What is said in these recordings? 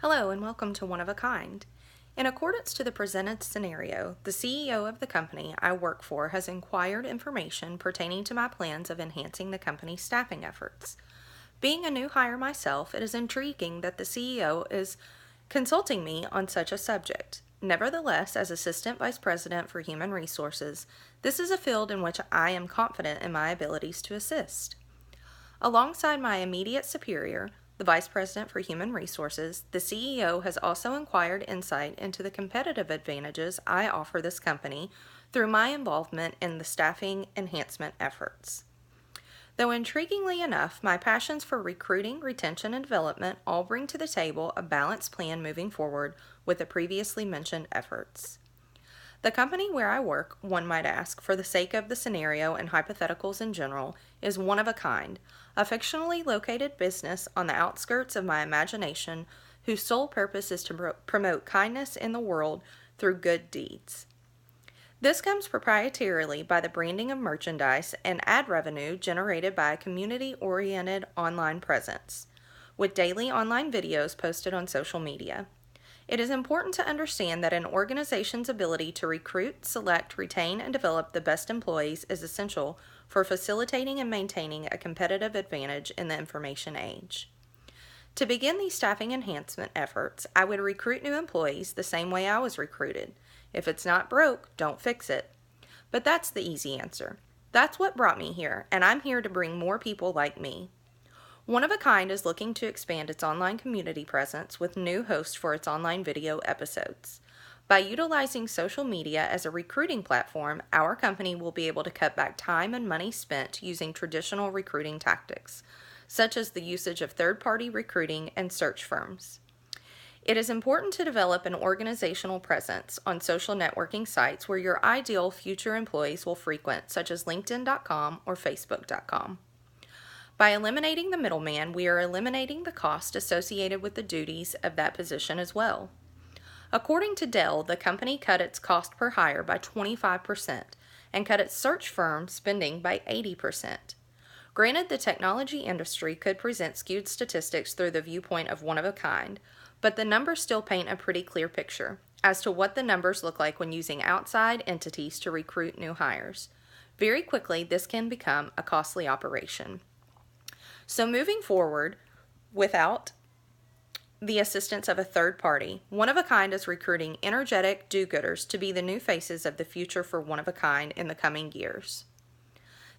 Hello and welcome to One of a Kind. In accordance to the presented scenario, the CEO of the company I work for has inquired information pertaining to my plans of enhancing the company's staffing efforts. Being a new hire myself, it is intriguing that the CEO is consulting me on such a subject. Nevertheless, as Assistant Vice President for Human Resources, this is a field in which I am confident in my abilities to assist. Alongside my immediate superior, the Vice President for Human Resources, the CEO has also inquired insight into the competitive advantages I offer this company through my involvement in the staffing enhancement efforts. Though intriguingly enough, my passions for recruiting, retention, and development all bring to the table a balanced plan moving forward with the previously mentioned efforts. The company where I work, one might ask, for the sake of the scenario and hypotheticals in general, is One of a Kind, a fictionally located business on the outskirts of my imagination whose sole purpose is to promote kindness in the world through good deeds. This comes proprietarily by the branding of merchandise and ad revenue generated by a community-oriented online presence, with daily online videos posted on social media. It is important to understand that an organization's ability to recruit, select, retain, and develop the best employees is essential for facilitating and maintaining a competitive advantage in the information age. To begin these staffing enhancement efforts, I would recruit new employees the same way I was recruited. If it's not broke, don't fix it. But that's the easy answer. That's what brought me here, and I'm here to bring more people like me. One of a Kind is looking to expand its online community presence with new hosts for its online video episodes. By utilizing social media as a recruiting platform, our company will be able to cut back time and money spent using traditional recruiting tactics, such as the usage of third-party recruiting and search firms. It is important to develop an organizational presence on social networking sites where your ideal future employees will frequent, such as LinkedIn.com or Facebook.com. By eliminating the middleman, we are eliminating the cost associated with the duties of that position as well. According to Dell, the company cut its cost per hire by 25% and cut its search firm spending by 80%. Granted, the technology industry could present skewed statistics through the viewpoint of One of a Kind, but the numbers still paint a pretty clear picture as to what the numbers look like when using outside entities to recruit new hires. Very quickly, this can become a costly operation. So moving forward, without the assistance of a third party, One of a Kind is recruiting energetic do-gooders to be the new faces of the future for One of a Kind in the coming years.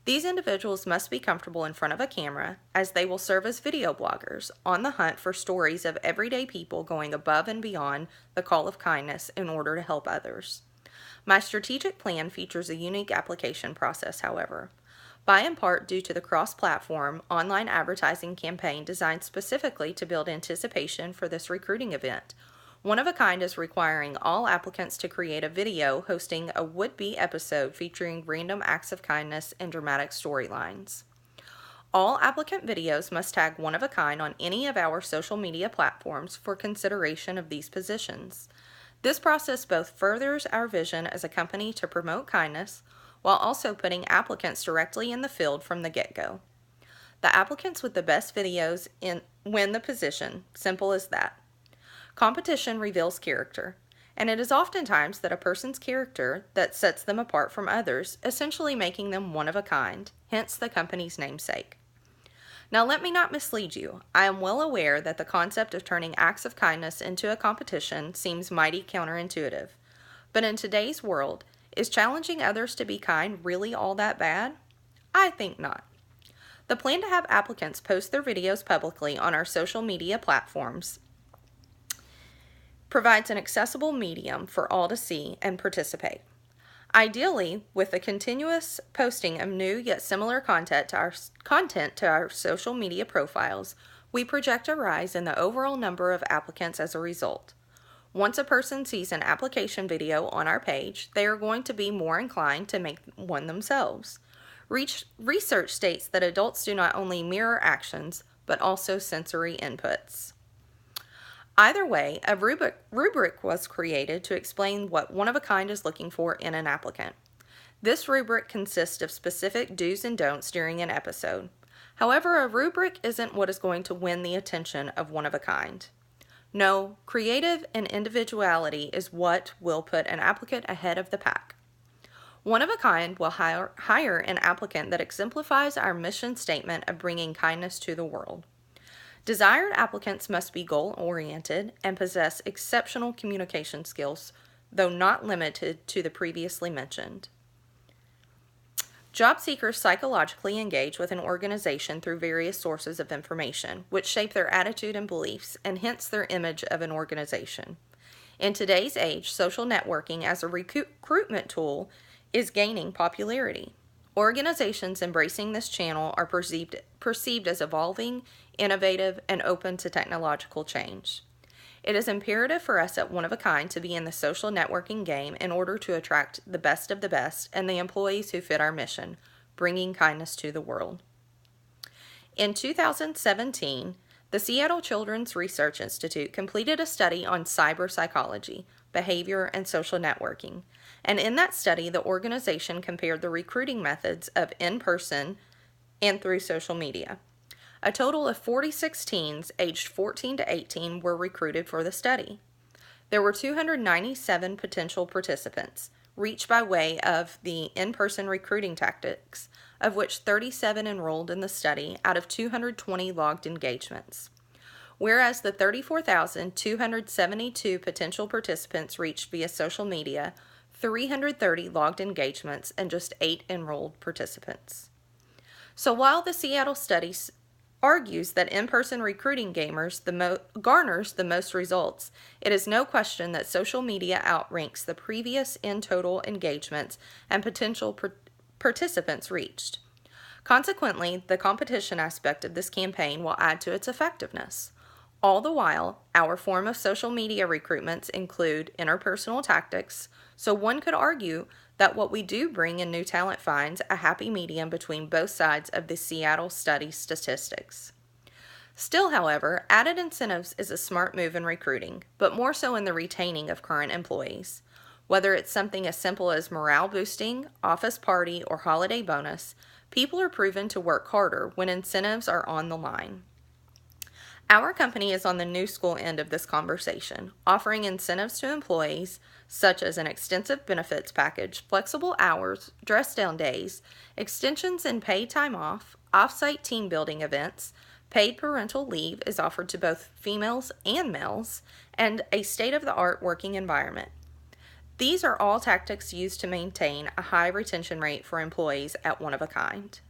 These individuals must be comfortable in front of a camera, as they will serve as video bloggers on the hunt for stories of everyday people going above and beyond the call of kindness in order to help others. My strategic plan features a unique application process, however. By in part due to the cross-platform online advertising campaign designed specifically to build anticipation for this recruiting event, One of a Kind is requiring all applicants to create a video hosting a would-be episode featuring random acts of kindness and dramatic storylines. All applicant videos must tag One of a Kind on any of our social media platforms for consideration of these positions. This process both furthers our vision as a company to promote kindness, while also putting applicants directly in the field from the get-go. The applicants with the best videos win the position, simple as that. Competition reveals character, and it is oftentimes that a person's character that sets them apart from others, essentially making them one of a kind, hence the company's namesake. Now let me not mislead you. I am well aware that the concept of turning acts of kindness into a competition seems mighty counterintuitive, but in today's world, is challenging others to be kind really all that bad? I think not. The plan to have applicants post their videos publicly on our social media platforms provides an accessible medium for all to see and participate. Ideally, with the continuous posting of new yet similar content to our social media profiles, we project a rise in the overall number of applicants as a result. Once a person sees an application video on our page, they are going to be more inclined to make one themselves. Research states that adults do not only mirror actions, but also sensory inputs. Either way, a rubric was created to explain what One of a Kind is looking for in an applicant. This rubric consists of specific do's and don'ts during an episode. However, a rubric isn't what is going to win the attention of One of a Kind. No, creative and individuality is what will put an applicant ahead of the pack. One of a Kind will hire an applicant that exemplifies our mission statement of bringing kindness to the world. Desired applicants must be goal-oriented and possess exceptional communication skills, though not limited to the previously mentioned. Job seekers psychologically engage with an organization through various sources of information, which shape their attitude and beliefs, and hence their image of an organization. In today's age, social networking as a recruitment tool is gaining popularity. Organizations embracing this channel are perceived as evolving, innovative, and open to technological change. It is imperative for us at One of a Kind to be in the social networking game in order to attract the best of the best and the employees who fit our mission, bringing kindness to the world. In 2017, the Seattle Children's Research Institute completed a study on cyber psychology, behavior, and social networking. And in that study, the organization compared the recruiting methods of in-person and through social media. A total of 46 teens aged 14 to 18 were recruited for the study. There were 297 potential participants, reached by way of the in-person recruiting tactics, of which 37 enrolled in the study out of 220 logged engagements. Whereas the 34,272 potential participants reached via social media, 330 logged engagements, and just 8 enrolled participants. So while the Seattle study argues that in-person recruiting garners the most results, it is no question that social media outranks the previous in total engagements and potential participants reached. Consequently, the competition aspect of this campaign will add to its effectiveness. All the while, our form of social media recruitments include interpersonal tactics, so one could argue that what we do bring in new talent finds a happy medium between both sides of the Seattle study statistics. Still, however, added incentives is a smart move in recruiting, but more so in the retaining of current employees. Whether it's something as simple as morale boosting, office party, or holiday bonus, people are proven to work harder when incentives are on the line. Our company is on the new school end of this conversation, offering incentives to employees such as an extensive benefits package, flexible hours, dress-down days, extensions in paid time off, off-site team building events, paid parental leave is offered to both females and males, and a state-of-the-art working environment. These are all tactics used to maintain a high retention rate for employees at One of a Kind.